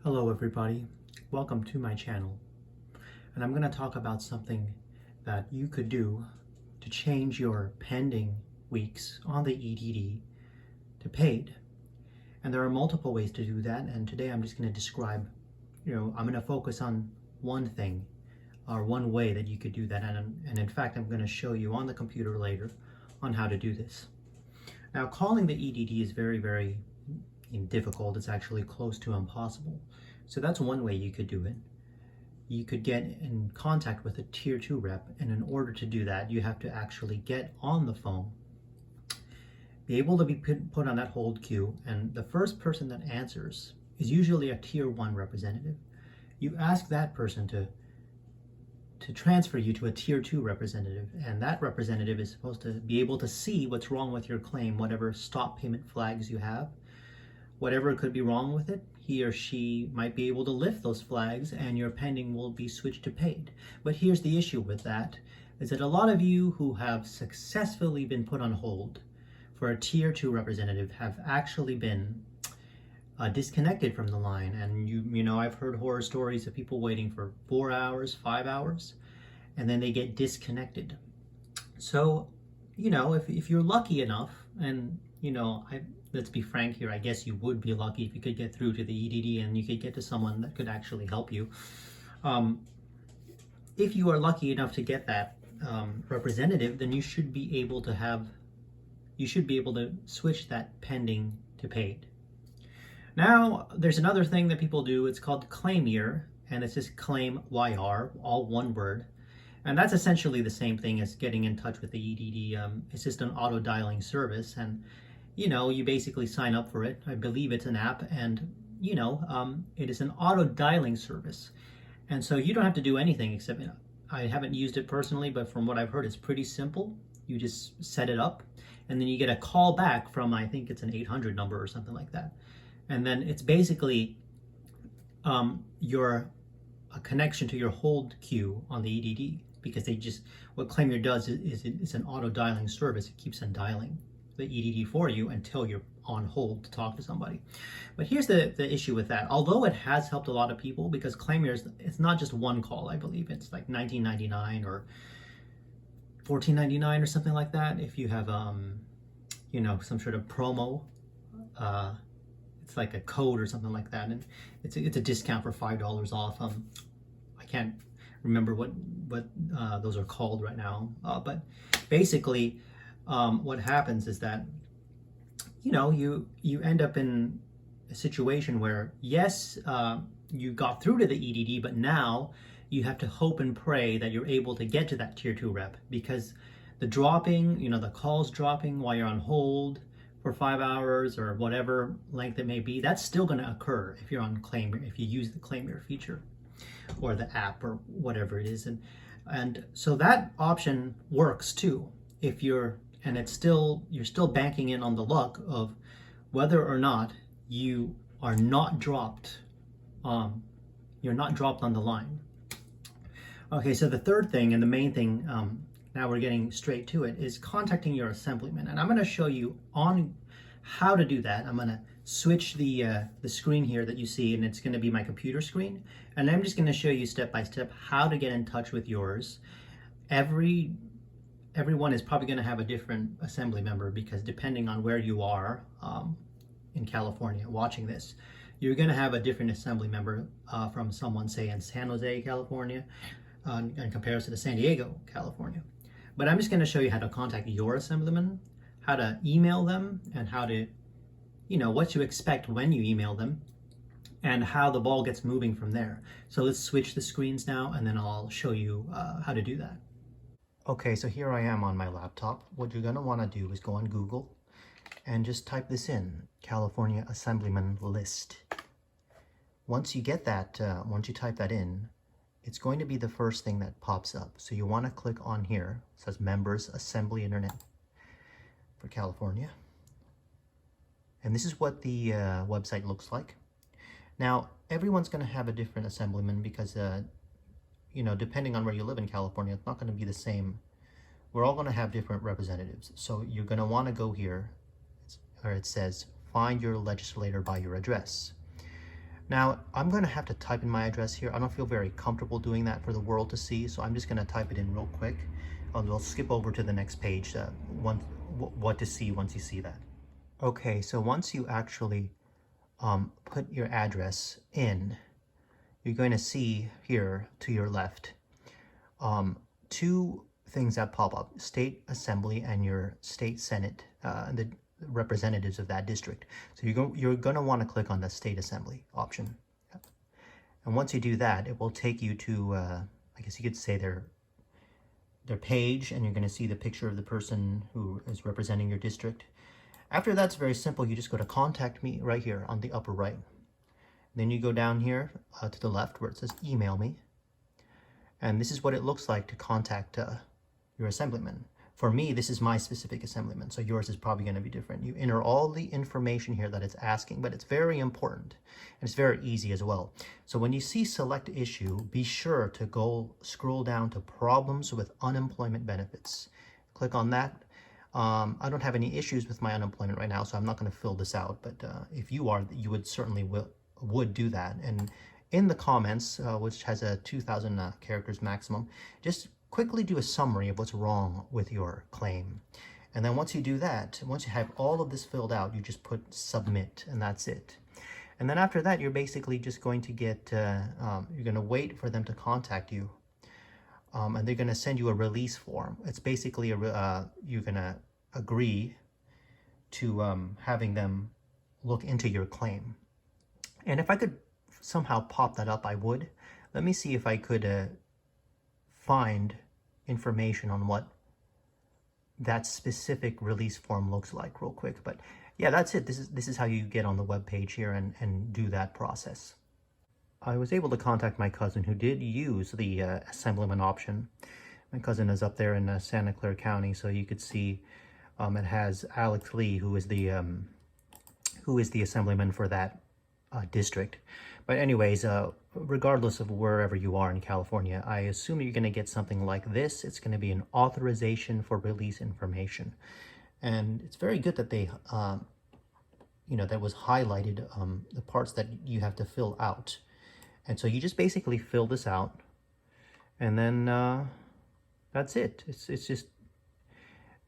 Hello everybody, welcome to my channel, and I'm going to talk about something that you could do to change your pending weeks on the EDD to paid. And there are multiple ways to do that, and today I'm just going to describe, I'm going to focus on one thing or one way that you could do that, and in fact I'm going to show you on the computer later on how to do this. Now, calling the EDD is very difficult. It's actually close to impossible. So that's one way you could do it. You could get in contact with a tier 2 rep, and in order to do that, you have to actually get on the phone, be able to be put on that hold queue, and the first person that answers is usually a tier 1 representative. You ask that person to transfer you to a tier 2 representative, and that representative is supposed to be able to see what's wrong with your claim, whatever stop payment flags you have. Whatever could be wrong with it, he or she might be able to lift those flags and your pending will be switched to paid. But here's the issue with that, is that a lot of you who have successfully been put on hold for a tier 2 representative have actually been disconnected from the line. And you know, I've heard horror stories of people waiting for 4 hours, 5 hours, and then they get disconnected. So, if you're lucky enough, and let's be frank here, I guess you would be lucky if you could get through to the EDD and you could get to someone that could actually help you. If you are lucky enough to get that representative, then you should be able to switch that pending to paid. Now, there's another thing that people do. It's called claim year, and it's just claim YR, all one word. And that's essentially the same thing as getting in touch with the EDD. It's just an auto dialing service, and you basically sign up for it. I believe it's an app, and it is an auto dialing service. And so you don't have to do anything except, I haven't used it personally, but from what I've heard, it's pretty simple. You just set it up, and then you get a call back from, I think it's an 800 number or something like that. And then it's basically a connection to your hold queue on the EDD, because what Claimier does is it's an auto dialing service. It keeps on dialing the EDD for you until you're on hold to talk to somebody. But here's the issue with that. Although it has helped a lot of people, because Claimier, it's not just one call, I believe. It's like $19.99 or $14.99 or something like that. If you have, some sort of promo, it's like a code or something like that. And it's a discount for $5 off. I can't remember what those are called right now. But basically, what happens is that you end up in a situation where, yes, you got through to the EDD, but now you have to hope and pray that you're able to get to that tier 2 rep, because the dropping, the calls dropping while you're on hold for 5 hours or whatever length it may be, that's still going to occur if you're on Claimier, if you use the Claimier feature or the app or whatever it is. And so that option works too if you're still banking in on the luck of whether or not you are not dropped. You're not dropped on the line. Okay, so the third thing and the main thing, now we're getting straight to it, is contacting your assemblyman. And I'm going to show you on how to do that. I'm going to switch the screen here that you see, and it's going to be my computer screen. And I'm just going to show you step by step how to get in touch with yours. Everyone is probably going to have a different assembly member, because depending on where you are in California watching this, you're going to have a different assembly member from someone, say, in San Jose, California, in comparison to San Diego, California. But I'm just going to show you how to contact your assemblyman, how to email them, and how to, what to expect when you email them, and how the ball gets moving from there. So let's switch the screens now, and then I'll show you how to do that. Okay, so here I am on my laptop. What you're going to want to do is go on Google and just type this in, California Assemblyman List. Once you get that, once you type that in, it's going to be the first thing that pops up. So you want to click on here. It says Members Assembly Internet for California. And this is what the website looks like. Now, everyone's going to have a different assemblyman, because depending on where you live in California, it's not going to be the same. We're all going to have different representatives. So you're going to want to go here where it says find your legislator by your address. Now, I'm going to have to type in my address here. I don't feel very comfortable doing that for the world to see, so I'm just going to type it in real quick. I'll skip over to the next page, what to see once you see that. Okay, so once you actually put your address in, you're going to see here to your left two things that pop up: State Assembly and your State Senate, the representatives of that district. So you're going to want to click on the State Assembly option. And once you do that, it will take you to, I guess you could say their page, and you're going to see the picture of the person who is representing your district. After that's very simple. You just go to Contact Me right here on the upper right. Then you go down here to the left where it says Email Me. And this is what it looks like to contact your assemblyman. For me, this is my specific assemblyman, so yours is probably going to be different. You enter all the information here that it's asking, but it's very important, and it's very easy as well. So when you see Select Issue, be sure to go scroll down to Problems with Unemployment Benefits. Click on that. I don't have any issues with my unemployment right now, so I'm not going to fill this out, but if you are, you would certainly would do that. And in the comments, which has a 2,000 characters maximum, just quickly do a summary of what's wrong with your claim. And then once you do that, once you have all of this filled out, you just put Submit, and that's it. And then after that, you're basically just going to get, you're going to wait for them to contact you. And they're going to send you a release form. It's basically, you're going to agree to having them look into your claim. And if I could somehow pop that up, I would. Let me see if I could find information on what that specific release form looks like real quick. But yeah, that's it. This is how you get on the web page here and do that process. I was able to contact my cousin who did use the assemblyman option. My cousin is up there in Santa Clara County, so you could see it has Alex Lee, who is the assemblyman for that district. But anyways, regardless of wherever you are in California, I assume you're going to get something like this. It's going to be an authorization for release information. And it's very good that they, that was highlighted, the parts that you have to fill out. And so you just basically fill this out, and then that's it. It's just,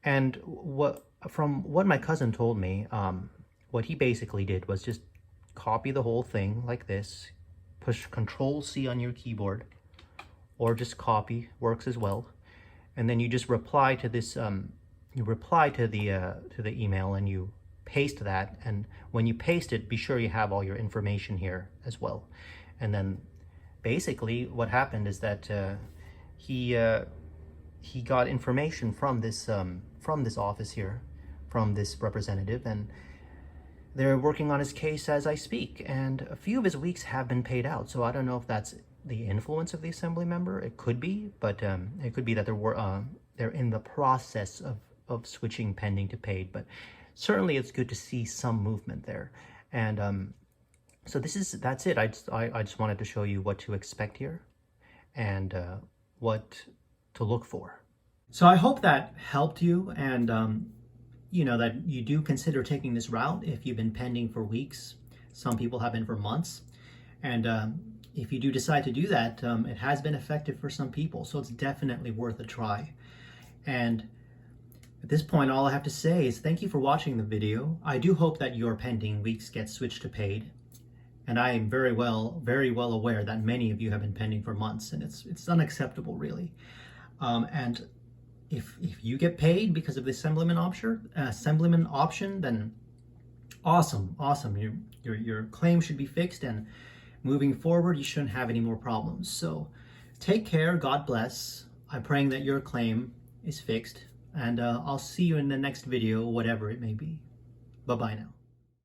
and from what my cousin told me, what he basically did was just copy the whole thing like this, push Control-C on your keyboard, or just copy, works as well. And then you just reply to this, you reply to the email, and you paste that. And when you paste it, be sure you have all your information here as well. And then basically what happened is that he got information from this office here, from this representative, and they're working on his case as I speak, and a few of his weeks have been paid out. So I don't know if that's the influence of the assembly member. It could be, but it could be that they're in the process of switching pending to paid. But certainly it's good to see some movement there. And so that's it. I just wanted to show you what to expect here and what to look for. So I hope that helped you, and that you do consider taking this route if you've been pending for weeks. Some people have been for months. And if you do decide to do that, it has been effective for some people. So it's definitely worth a try. And at this point, all I have to say is thank you for watching the video. I do hope that your pending weeks get switched to paid. And I am very well aware that many of you have been pending for months, and it's unacceptable, really. And if you get paid because of the assemblyman option, then awesome. Your claim should be fixed, and moving forward, you shouldn't have any more problems. So take care. God bless. I'm praying that your claim is fixed, and I'll see you in the next video, whatever it may be. Bye-bye now.